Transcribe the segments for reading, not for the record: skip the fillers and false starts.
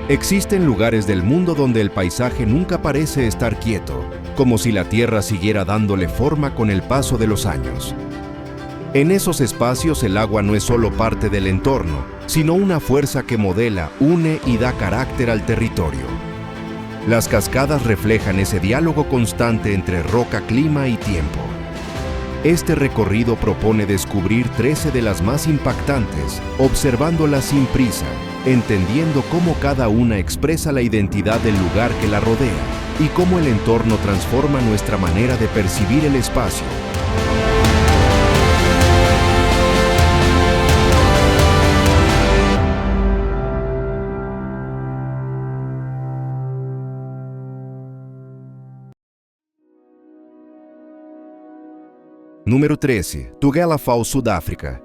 Existen lugares del mundo donde el paisaje nunca parece estar quieto, como si la Tierra siguiera dándole forma con el paso de los años. En esos espacios el agua no es solo parte del entorno, sino una fuerza que modela, une y da carácter al territorio. Las cascadas reflejan ese diálogo constante entre roca, clima y tiempo. Este recorrido propone descubrir 13 de las más impactantes, observándolas sin prisa, entendiendo cómo cada una expresa la identidad del lugar que la rodea y cómo el entorno transforma nuestra manera de percibir el espacio. Número 13. Tugela Falls, Sudáfrica.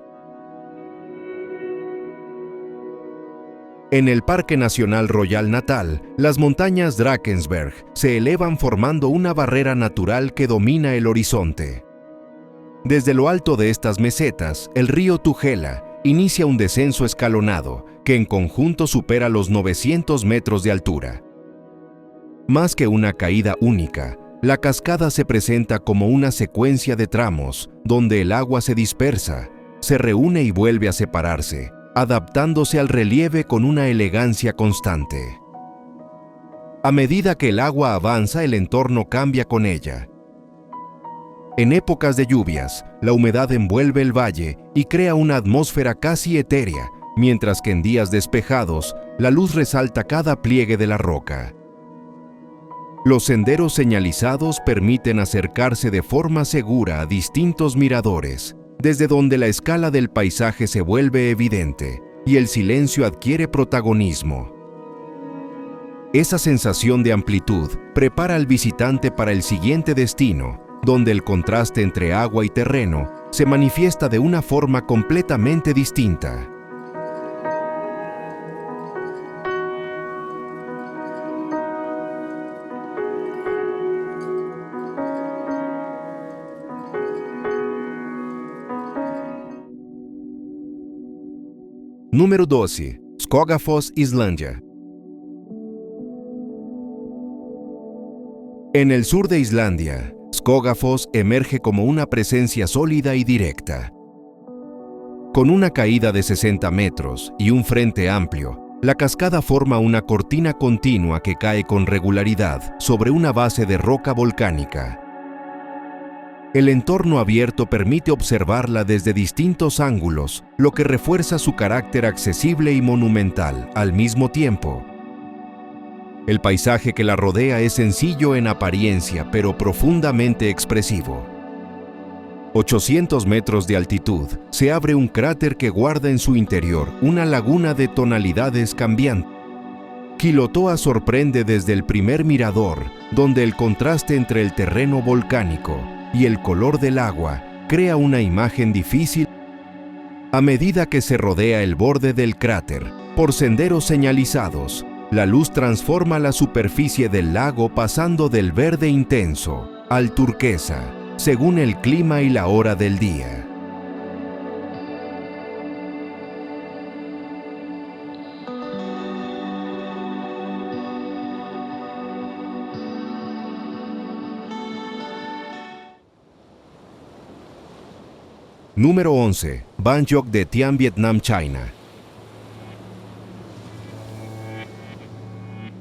En el Parque Nacional Royal Natal, las montañas Drakensberg se elevan formando una barrera natural que domina el horizonte. Desde lo alto de estas mesetas, el río Tugela inicia un descenso escalonado que en conjunto supera los 900 metros de altura. Más que una caída única, la cascada se presenta como una secuencia de tramos donde el agua se dispersa, se reúne y vuelve a separarse, adaptándose al relieve con una elegancia constante. A medida que el agua avanza, el entorno cambia con ella. En épocas de lluvias, la humedad envuelve el valle y crea una atmósfera casi etérea, mientras que en días despejados, la luz resalta cada pliegue de la roca. Los senderos señalizados permiten acercarse de forma segura a distintos miradores, desde donde la escala del paisaje se vuelve evidente y el silencio adquiere protagonismo. Esa sensación de amplitud prepara al visitante para el siguiente destino, donde el contraste entre agua y terreno se manifiesta de una forma completamente distinta. Número 12. Skogafoss, Islandia. En el sur de Islandia, Skogafoss emerge como una presencia sólida y directa. Con una caída de 60 metros y un frente amplio, la cascada forma una cortina continua que cae con regularidad sobre una base de roca volcánica. El entorno abierto permite observarla desde distintos ángulos, lo que refuerza su carácter accesible y monumental al mismo tiempo. El paisaje que la rodea es sencillo en apariencia, pero profundamente expresivo. 800 metros de altitud, se abre un cráter que guarda en su interior una laguna de tonalidades cambiantes. Quilotoa sorprende desde el primer mirador, donde el contraste entre el terreno volcánico y el color del agua crea una imagen difícil. A medida que se rodea el borde del cráter, por senderos señalizados, la luz transforma la superficie del lago pasando del verde intenso al turquesa, según el clima y la hora del día. Número 11. Ban Ngoc de Tian, Vietnam, China.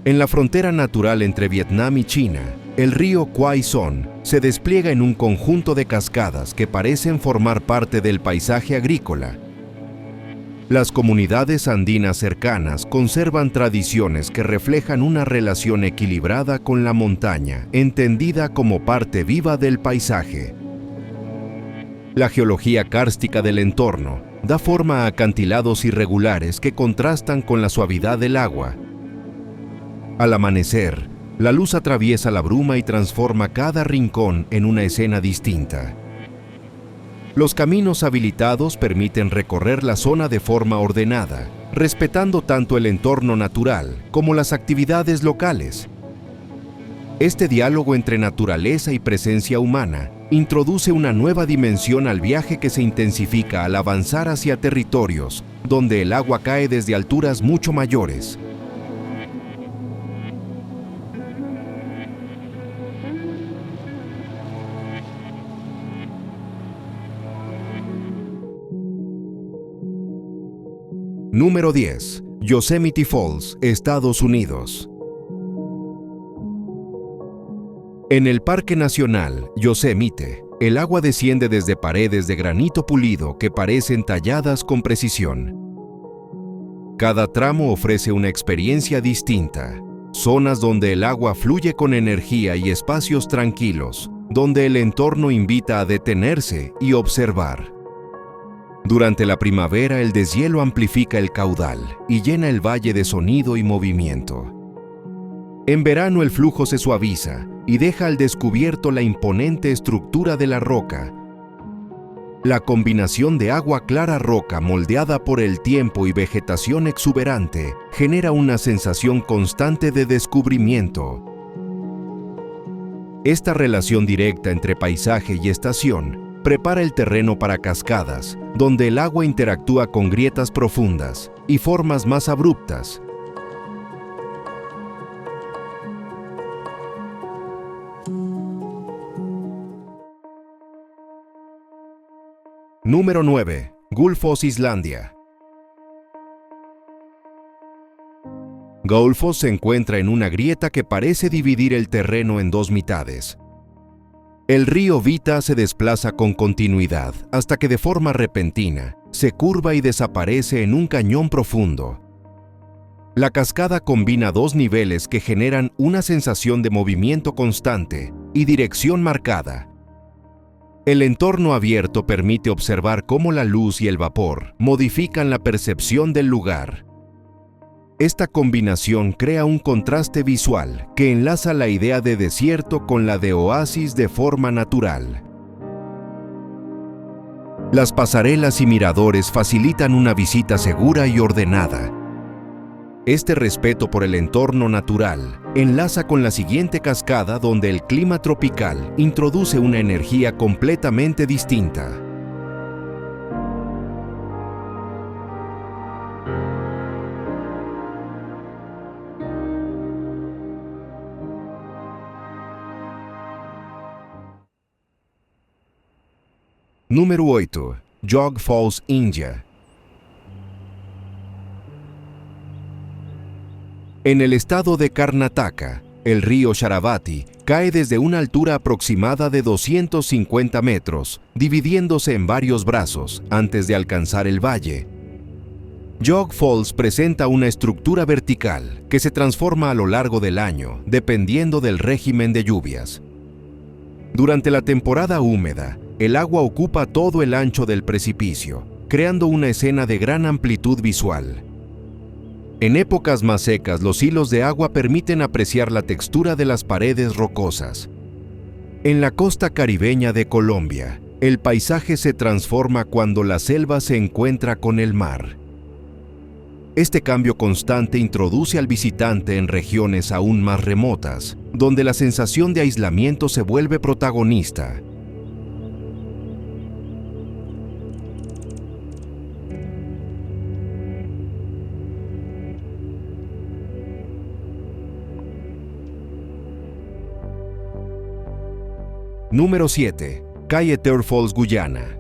En la frontera natural entre Vietnam y China, el río Quai Son se despliega en un conjunto de cascadas que parecen formar parte del paisaje agrícola. Las comunidades andinas cercanas conservan tradiciones que reflejan una relación equilibrada con la montaña, entendida como parte viva del paisaje. La geología kárstica del entorno da forma a acantilados irregulares que contrastan con la suavidad del agua. Al amanecer, la luz atraviesa la bruma y transforma cada rincón en una escena distinta. Los caminos habilitados permiten recorrer la zona de forma ordenada, respetando tanto el entorno natural como las actividades locales. Este diálogo entre naturaleza y presencia humana introduce una nueva dimensión al viaje que se intensifica al avanzar hacia territorios donde el agua cae desde alturas mucho mayores. Número 10. Yosemite Falls, Estados Unidos. En el Parque Nacional Yosemite, el agua desciende desde paredes de granito pulido que parecen talladas con precisión. Cada tramo ofrece una experiencia distinta. Zonas donde el agua fluye con energía y espacios tranquilos, donde el entorno invita a detenerse y observar. Durante la primavera, el deshielo amplifica el caudal y llena el valle de sonido y movimiento. En verano, el flujo se suaviza y deja al descubierto la imponente estructura de la roca. La combinación de agua clara-roca moldeada por el tiempo y vegetación exuberante genera una sensación constante de descubrimiento. Esta relación directa entre paisaje y estación prepara el terreno para cascadas, donde el agua interactúa con grietas profundas y formas más abruptas. Número 9. Gullfoss, Islandia. Gullfoss se encuentra en una grieta que parece dividir el terreno en dos mitades. El río Vita se desplaza con continuidad hasta que de forma repentina se curva y desaparece en un cañón profundo. La cascada combina dos niveles que generan una sensación de movimiento constante y dirección marcada. El entorno abierto permite observar cómo la luz y el vapor modifican la percepción del lugar. Esta combinación crea un contraste visual que enlaza la idea de desierto con la de oasis de forma natural. Las pasarelas y miradores facilitan una visita segura y ordenada. Este respeto por el entorno natural enlaza con la siguiente cascada, donde el clima tropical introduce una energía completamente distinta. Número 8. Jog Falls, India. En el estado de Karnataka, el río Sharavati cae desde una altura aproximada de 250 metros, dividiéndose en varios brazos antes de alcanzar el valle. Jog Falls presenta una estructura vertical que se transforma a lo largo del año, dependiendo del régimen de lluvias. Durante la temporada húmeda, el agua ocupa todo el ancho del precipicio, creando una escena de gran amplitud visual. En épocas más secas, los hilos de agua permiten apreciar la textura de las paredes rocosas. En la costa caribeña de Colombia, el paisaje se transforma cuando la selva se encuentra con el mar. Este cambio constante introduce al visitante en regiones aún más remotas, donde la sensación de aislamiento se vuelve protagonista. Número 7. Kaieteur Falls, Guyana.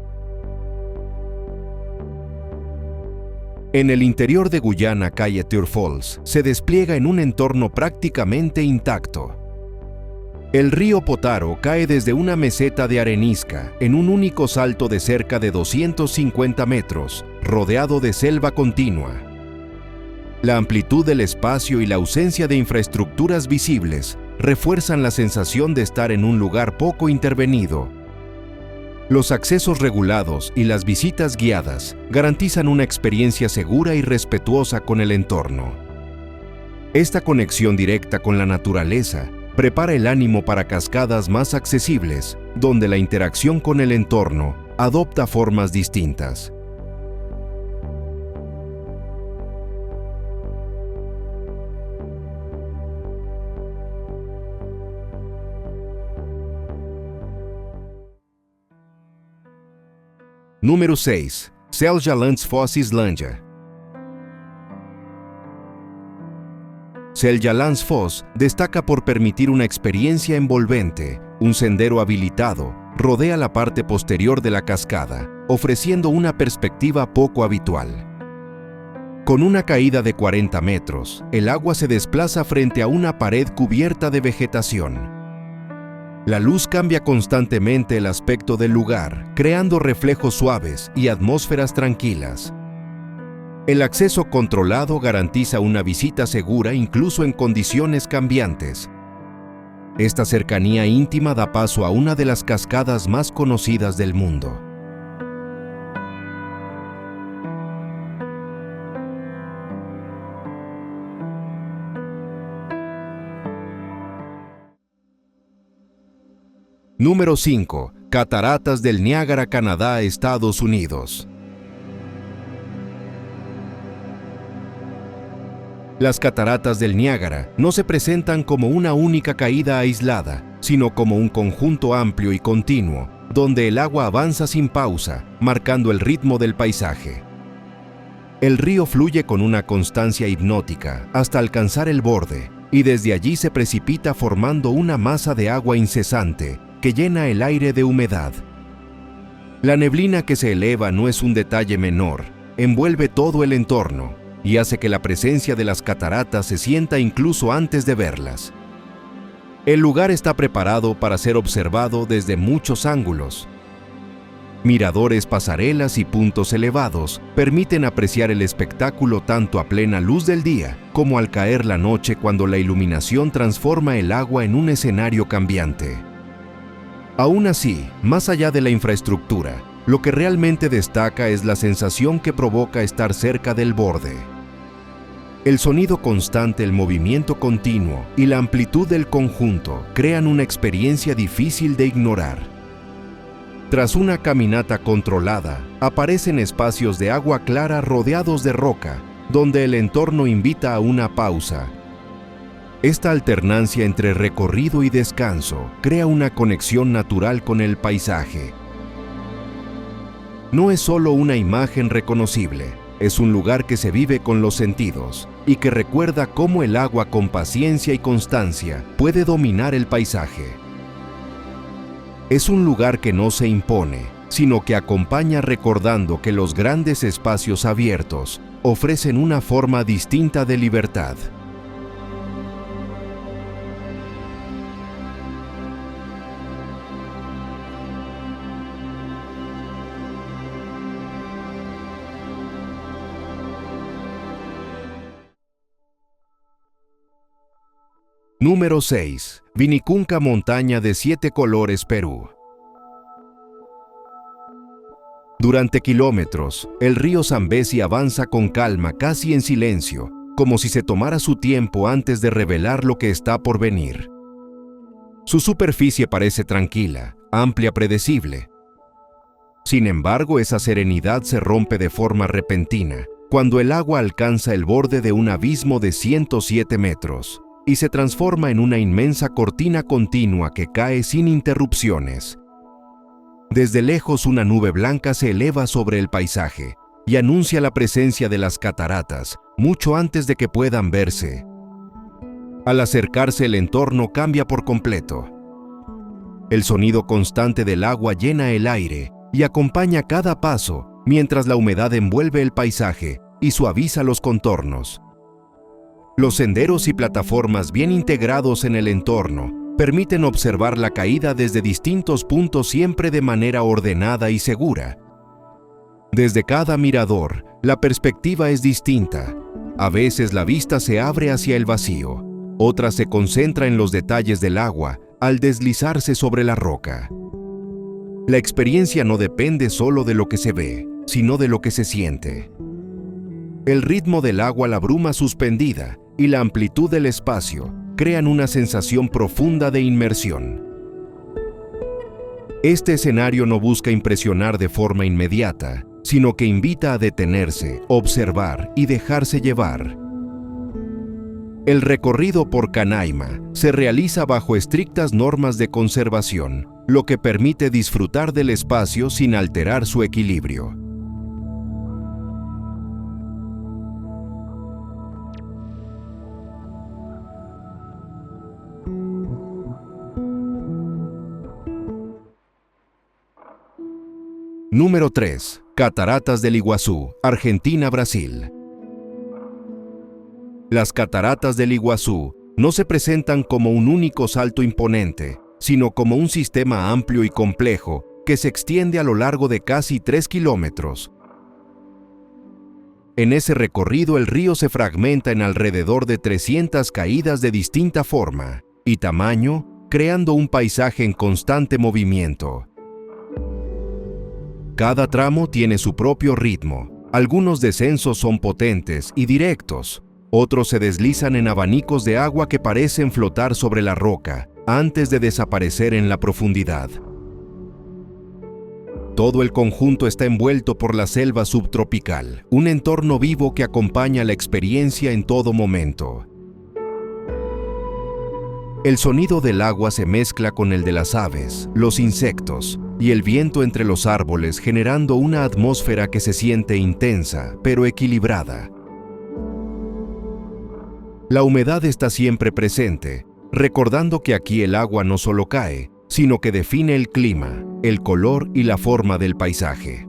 En el interior de Guyana, Kaieteur Falls se despliega en un entorno prácticamente intacto. El río Potaro cae desde una meseta de arenisca en un único salto de cerca de 250 metros, rodeado de selva continua. La amplitud del espacio y la ausencia de infraestructuras visibles refuerzan la sensación de estar en un lugar poco intervenido. Los accesos regulados y las visitas guiadas garantizan una experiencia segura y respetuosa con el entorno. Esta conexión directa con la naturaleza prepara el ánimo para cascadas más accesibles, donde la interacción con el entorno adopta formas distintas. Número 6. Seljalandsfoss, Islândia. Seljalandsfoss destaca por permitir una experiencia envolvente. Un sendero habilitado rodea la parte posterior de la cascada, ofreciendo una perspectiva poco habitual. Con una caída de 40 metros, el agua se desplaza frente a una pared cubierta de vegetación. La luz cambia constantemente el aspecto del lugar, creando reflejos suaves y atmósferas tranquilas. El acceso controlado garantiza una visita segura incluso en condiciones cambiantes. Esta cercanía íntima da paso a una de las cascadas más conocidas del mundo. Número 5. Cataratas del Niágara, Canadá, Estados Unidos. Las cataratas del Niágara no se presentan como una única caída aislada, sino como un conjunto amplio y continuo, donde el agua avanza sin pausa, marcando el ritmo del paisaje. El río fluye con una constancia hipnótica hasta alcanzar el borde, y desde allí se precipita formando una masa de agua incesante que llena el aire de humedad. La neblina que se eleva no es un detalle menor, envuelve todo el entorno y hace que la presencia de las cataratas se sienta incluso antes de verlas. El lugar está preparado para ser observado desde muchos ángulos. Miradores, pasarelas y puntos elevados permiten apreciar el espectáculo tanto a plena luz del día como al caer la noche, cuando la iluminación transforma el agua en un escenario cambiante. Aún así, más allá de la infraestructura, lo que realmente destaca es la sensación que provoca estar cerca del borde. El sonido constante, el movimiento continuo y la amplitud del conjunto crean una experiencia difícil de ignorar. Tras una caminata controlada, aparecen espacios de agua clara rodeados de roca, donde el entorno invita a una pausa. Esta alternancia entre recorrido y descanso crea una conexión natural con el paisaje. No es solo una imagen reconocible, es un lugar que se vive con los sentidos y que recuerda cómo el agua, con paciencia y constancia, puede dominar el paisaje. Es un lugar que no se impone, sino que acompaña, recordando que los grandes espacios abiertos ofrecen una forma distinta de libertad. Número 6. Vinicunca, montaña de 7 colores, Perú. Durante kilómetros, el río Zambezi avanza con calma, casi en silencio, como si se tomara su tiempo antes de revelar lo que está por venir. Su superficie parece tranquila, amplia, predecible. Sin embargo, esa serenidad se rompe de forma repentina, cuando el agua alcanza el borde de un abismo de 107 metros. Y se transforma en una inmensa cortina continua que cae sin interrupciones. Desde lejos, una nube blanca se eleva sobre el paisaje y anuncia la presencia de las cataratas mucho antes de que puedan verse. Al acercarse, el entorno cambia por completo. El sonido constante del agua llena el aire y acompaña cada paso, mientras la humedad envuelve el paisaje y suaviza los contornos. Los senderos y plataformas bien integrados en el entorno permiten observar la caída desde distintos puntos, siempre de manera ordenada y segura. Desde cada mirador, la perspectiva es distinta. A veces la vista se abre hacia el vacío, otra se concentra en los detalles del agua al deslizarse sobre la roca. La experiencia no depende solo de lo que se ve, sino de lo que se siente. El ritmo del agua, la bruma suspendida y la amplitud del espacio crean una sensación profunda de inmersión. Este escenario no busca impresionar de forma inmediata, sino que invita a detenerse, observar y dejarse llevar. El recorrido por Canaima se realiza bajo estrictas normas de conservación, lo que permite disfrutar del espacio sin alterar su equilibrio. Número 3. Cataratas del Iguazú, Argentina, Brasil. Las cataratas del Iguazú no se presentan como un único salto imponente, sino como un sistema amplio y complejo que se extiende a lo largo de casi 3 kilómetros. En ese recorrido el río se fragmenta en alrededor de 300 caídas de distinta forma y tamaño, creando un paisaje en constante movimiento. Cada tramo tiene su propio ritmo. Algunos descensos son potentes y directos, otros se deslizan en abanicos de agua que parecen flotar sobre la roca antes de desaparecer en la profundidad. Todo el conjunto está envuelto por la selva subtropical, un entorno vivo que acompaña la experiencia en todo momento. El sonido del agua se mezcla con el de las aves, los insectos y el viento entre los árboles, generando una atmósfera que se siente intensa, pero equilibrada. La humedad está siempre presente, recordando que aquí el agua no solo cae, sino que define el clima, el color y la forma del paisaje.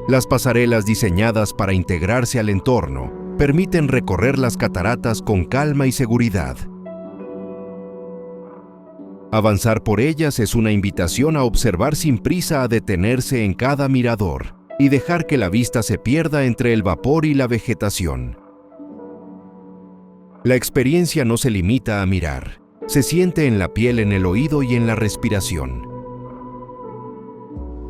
Las pasarelas diseñadas para integrarse al entorno permiten recorrer las cataratas con calma y seguridad. Avanzar por ellas es una invitación a observar sin prisa, a detenerse en cada mirador y dejar que la vista se pierda entre el vapor y la vegetación. La experiencia no se limita a mirar, se siente en la piel, en el oído y en la respiración.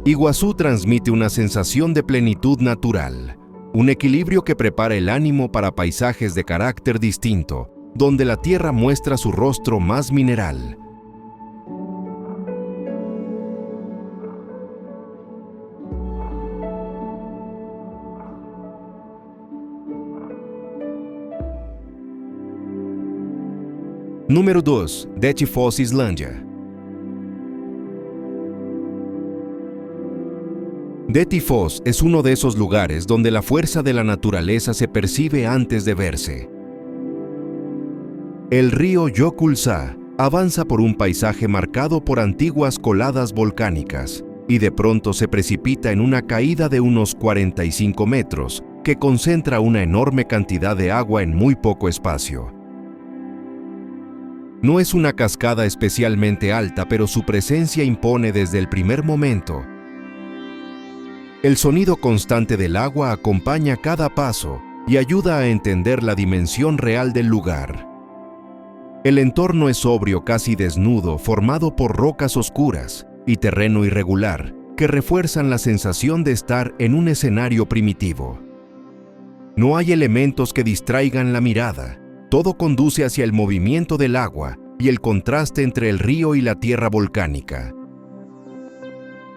Iguazú transmite una sensación de plenitud natural, un equilibrio que prepara el ánimo para paisajes de carácter distinto, donde la tierra muestra su rostro más mineral. Número 2. Dettifoss, Islândia. Dettifoss es uno de esos lugares donde la fuerza de la naturaleza se percibe antes de verse. El río Jökulsá avanza por un paisaje marcado por antiguas coladas volcánicas y de pronto se precipita en una caída de unos 45 metros que concentra una enorme cantidad de agua en muy poco espacio. No es una cascada especialmente alta, pero su presencia impone desde el primer momento. El sonido constante del agua acompaña cada paso y ayuda a entender la dimensión real del lugar. El entorno es sobrio, casi desnudo, formado por rocas oscuras y terreno irregular, que refuerzan la sensación de estar en un escenario primitivo. No hay elementos que distraigan la mirada. Todo conduce hacia el movimiento del agua y el contraste entre el río y la tierra volcánica.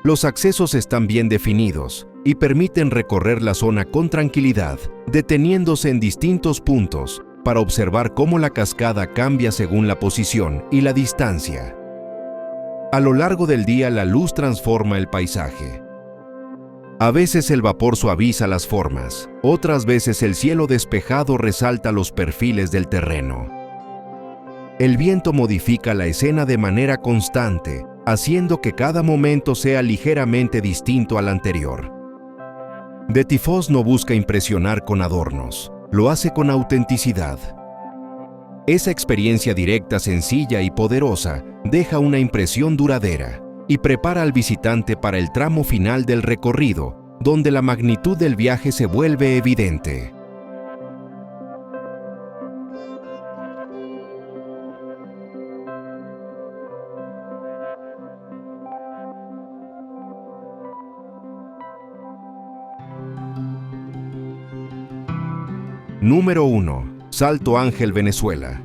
Los accesos están bien definidos y permiten recorrer la zona con tranquilidad, deteniéndose en distintos puntos para observar cómo la cascada cambia según la posición y la distancia. A lo largo del día, la luz transforma el paisaje. A veces el vapor suaviza las formas, otras veces el cielo despejado resalta los perfiles del terreno. El viento modifica la escena de manera constante, haciendo que cada momento sea ligeramente distinto al anterior. Dettifoss no busca impresionar con adornos, lo hace con autenticidad. Esa experiencia directa, sencilla y poderosa deja una impresión duradera y prepara al visitante para el tramo final del recorrido, donde la magnitud del viaje se vuelve evidente. Número 1. Salto Ángel, Venezuela.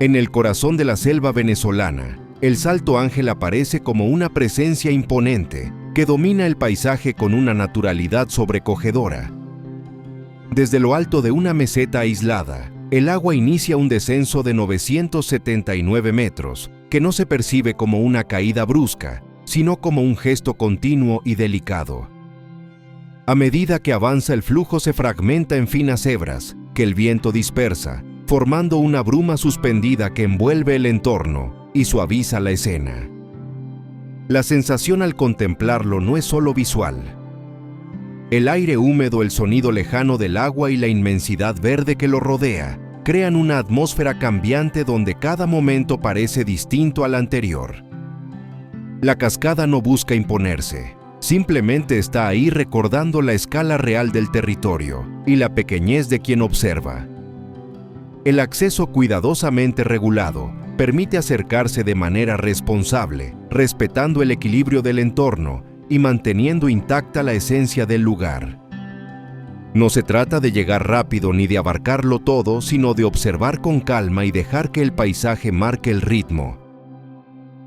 En el corazón de la selva venezolana, el Salto Ángel aparece como una presencia imponente que domina el paisaje con una naturalidad sobrecogedora. Desde lo alto de una meseta aislada, el agua inicia un descenso de 979 metros, que no se percibe como una caída brusca, sino como un gesto continuo y delicado. A medida que avanza, el flujo se fragmenta en finas hebras que el viento dispersa, formando una bruma suspendida que envuelve el entorno y suaviza la escena. La sensación al contemplarlo no es solo visual. El aire húmedo, el sonido lejano del agua y la inmensidad verde que lo rodea crean una atmósfera cambiante donde cada momento parece distinto al anterior. La cascada no busca imponerse, simplemente está ahí recordando la escala real del territorio y la pequeñez de quien observa. El acceso cuidadosamente regulado permite acercarse de manera responsable, respetando el equilibrio del entorno y manteniendo intacta la esencia del lugar. No se trata de llegar rápido ni de abarcarlo todo, sino de observar con calma y dejar que el paisaje marque el ritmo.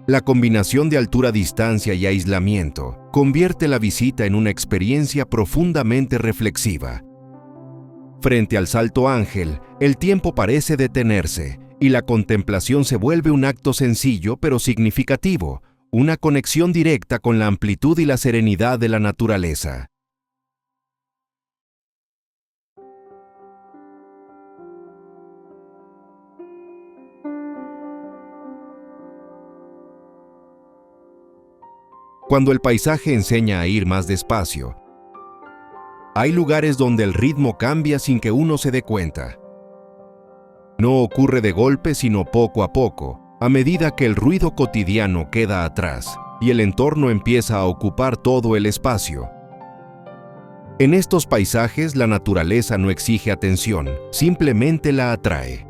La combinación de altura, distancia y aislamiento convierte la visita en una experiencia profundamente reflexiva. Frente al Salto Ángel, el tiempo parece detenerse y la contemplación se vuelve un acto sencillo pero significativo, una conexión directa con la amplitud y la serenidad de la naturaleza. Cuando el paisaje enseña a ir más despacio, hay lugares donde el ritmo cambia sin que uno se dé cuenta. No ocurre de golpe, sino poco a poco, a medida que el ruido cotidiano queda atrás y el entorno empieza a ocupar todo el espacio. En estos paisajes, la naturaleza no exige atención, simplemente la atrae.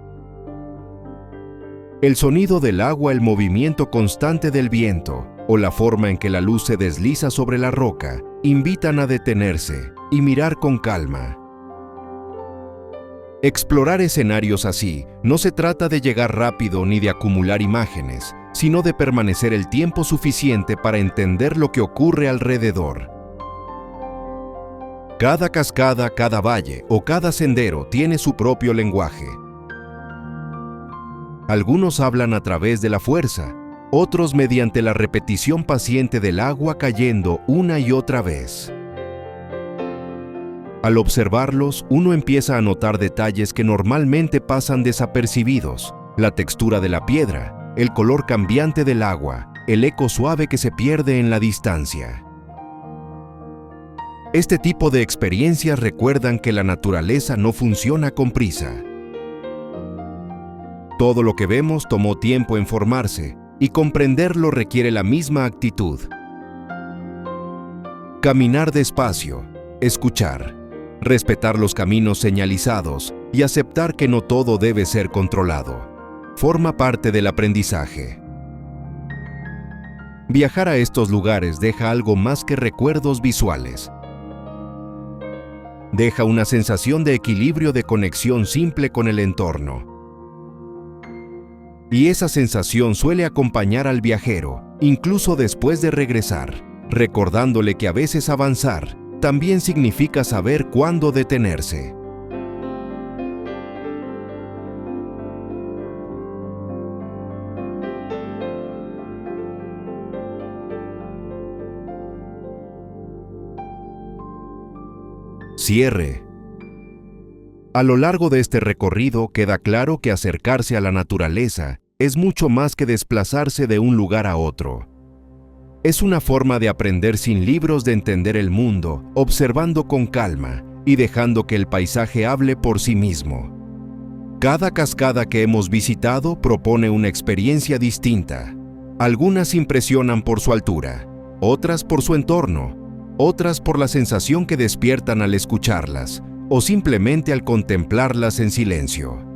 El sonido del agua, el movimiento constante del viento o la forma en que la luz se desliza sobre la roca invitan a detenerse y mirar con calma. Explorar escenarios así no se trata de llegar rápido ni de acumular imágenes, sino de permanecer el tiempo suficiente para entender lo que ocurre alrededor. Cada cascada, cada valle o cada sendero tiene su propio lenguaje. Algunos hablan a través de la fuerza, otros mediante la repetición paciente del agua cayendo una y otra vez. Al observarlos, uno empieza a notar detalles que normalmente pasan desapercibidos: la textura de la piedra, el color cambiante del agua, el eco suave que se pierde en la distancia. Este tipo de experiencias recuerdan que la naturaleza no funciona con prisa. Todo lo que vemos tomó tiempo en formarse, y comprenderlo requiere la misma actitud. Caminar despacio, escuchar, respetar los caminos señalizados y aceptar que no todo debe ser controlado, forma parte del aprendizaje. Viajar a estos lugares deja algo más que recuerdos visuales. Deja una sensación de equilibrio, de conexión simple con el entorno. Y esa sensación suele acompañar al viajero, incluso después de regresar, recordándole que a veces avanzar también significa saber cuándo detenerse. Cierre. A lo largo de este recorrido queda claro que acercarse a la naturaleza es mucho más que desplazarse de un lugar a otro. Es una forma de aprender sin libros, de entender el mundo, observando con calma y dejando que el paisaje hable por sí mismo. Cada cascada que hemos visitado propone una experiencia distinta. Algunas impresionan por su altura, otras por su entorno, otras por la sensación que despiertan al escucharlas o simplemente al contemplarlas en silencio.